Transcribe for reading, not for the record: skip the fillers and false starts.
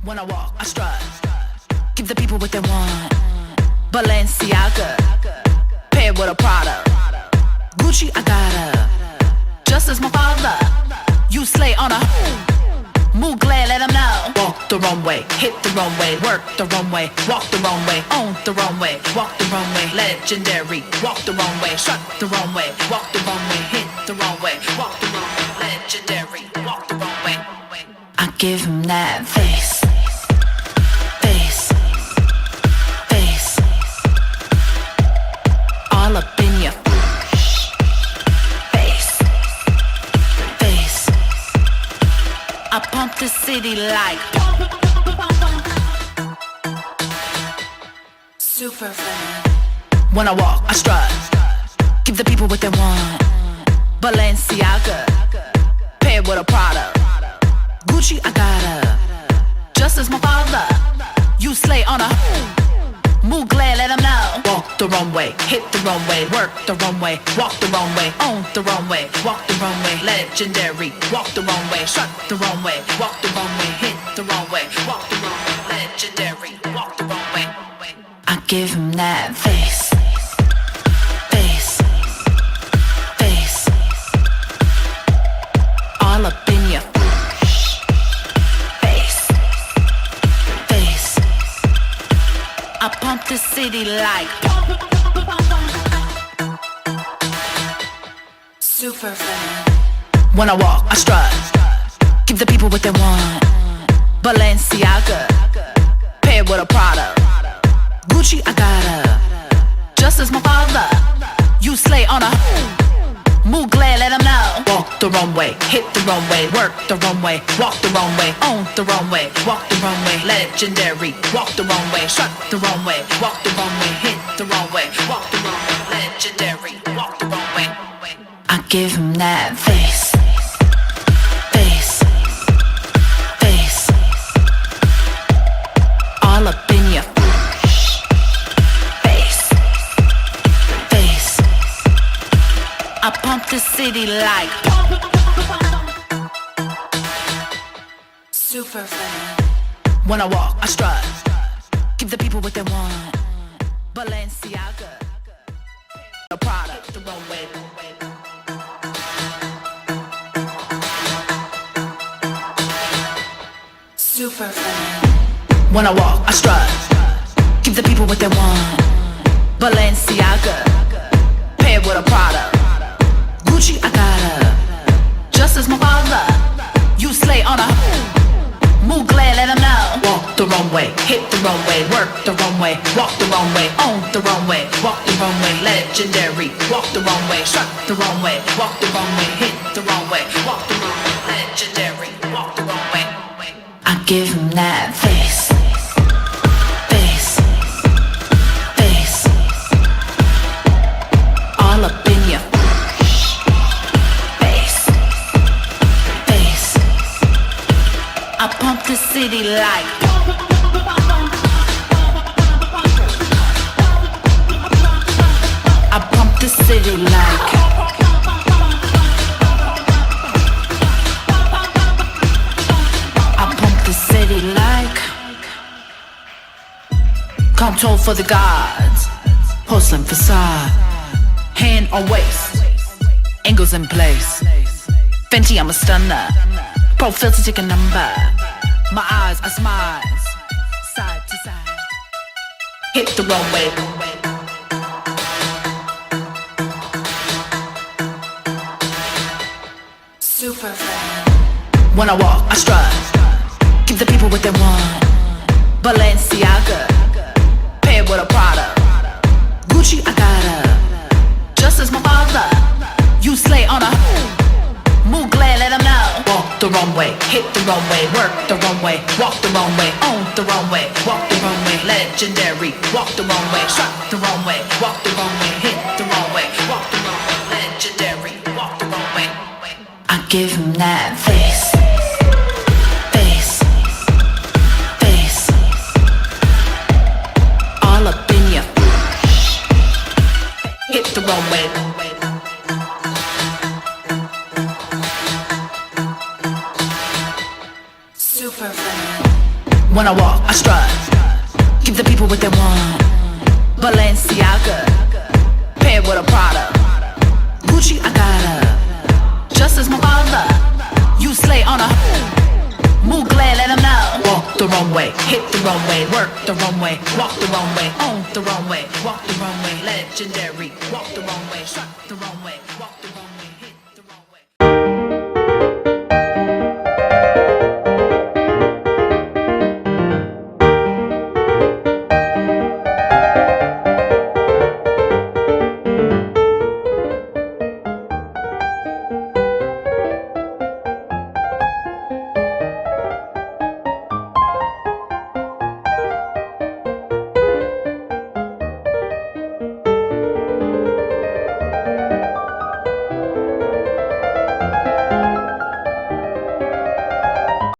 When I walk, I strut. Give the people what they want. Balenciaga, paired with a Prada. Gucci, I got her. Just as my father. You slay on a Mugler, let them know. Walk the runway, hit the runway, work the runway, walk the runway, own the runway, walk the runway, legendary. Walk the runway, shut the runway, walk the runway, hit the runway, walk the runway, legendary. Walk the runway. I give him that face. All up in your face, face. I pump the city like super fan. When I walk, I strut. Give the people what they want. Balenciaga, paired with a Prada. Gucci, I got her. Just as my father. You slay on a Mugler, let them know. Walk the runway, hit the runway, work the runway, walk the runway, own the runway, walk the runway, legendary. Walk the runway, shut the runway, walk the runway, hit the runway, walk the runway, legendary. Walk the runway. I give him that face, face, face. All up in your I pump the city like super fan. When I walk, I strut. Give the people what they want. Balenciaga, paired with a Prada. Gucci, I got her. Just as my father. You slay on a Mugler, let them know. Walk the runway, hit the runway, work the runway, walk the runway, own the runway, walk the runway, legendary. Walk the runway, shut the runway, walk the runway, hit the runway, walk the runway, legendary. Walk the runway. I give him that face, face, face. All up in your I pump the city like super fan. When I walk, I strut. Give the people what they want. Balenciaga, a product, the runway. Super fan. When I walk, I strut. Give the people what they want. Balenciaga, paired with a Prada. Gucci, I got her. Just as my father. You slay on a Mugler, let them know. Walk the runway, hit the runway, work the runway, walk the runway, own the runway, walk the runway, legendary. Walk the runway, shut the runway, walk the runway, hit the runway, walk the runway, legendary. Walk the runway. I give him that face, face, face. All up in your I pump the city like I pump the city like I pump the city like Control for the gods, porcelain facade, hand on waist, angles in place. Fenty, I'm a stunner. Pro filter, take a number. My eyes are smiles, side to side. Hit the runway. Super fan. When I walk, I strut. Give the people what they want. Balenciaga, paired with a Prada. Gucci, I got her. Just as my father. You slay on a Mugler, let them know. Walk the runway, hit the runway, work the runway, walk the runway, own the runway, walk the runway, legendary. Walk the runway, shut the runway, walk the runway, hit the runway, walk the runway, legendary. Walk the runway. I give him that face, face, face. All up in your hit the runway. Super fan. When I walk, I strut. Give the people what they want. Balenciaga, paired with a Prada. Gucci, I got her. Just as my father. You slay on a move glad, let them know. Walk the wrong way, hit the wrong way, work the wrong way, walk the wrong way, own the wrong way, walk the wrong way, legendary, walk the wrong way,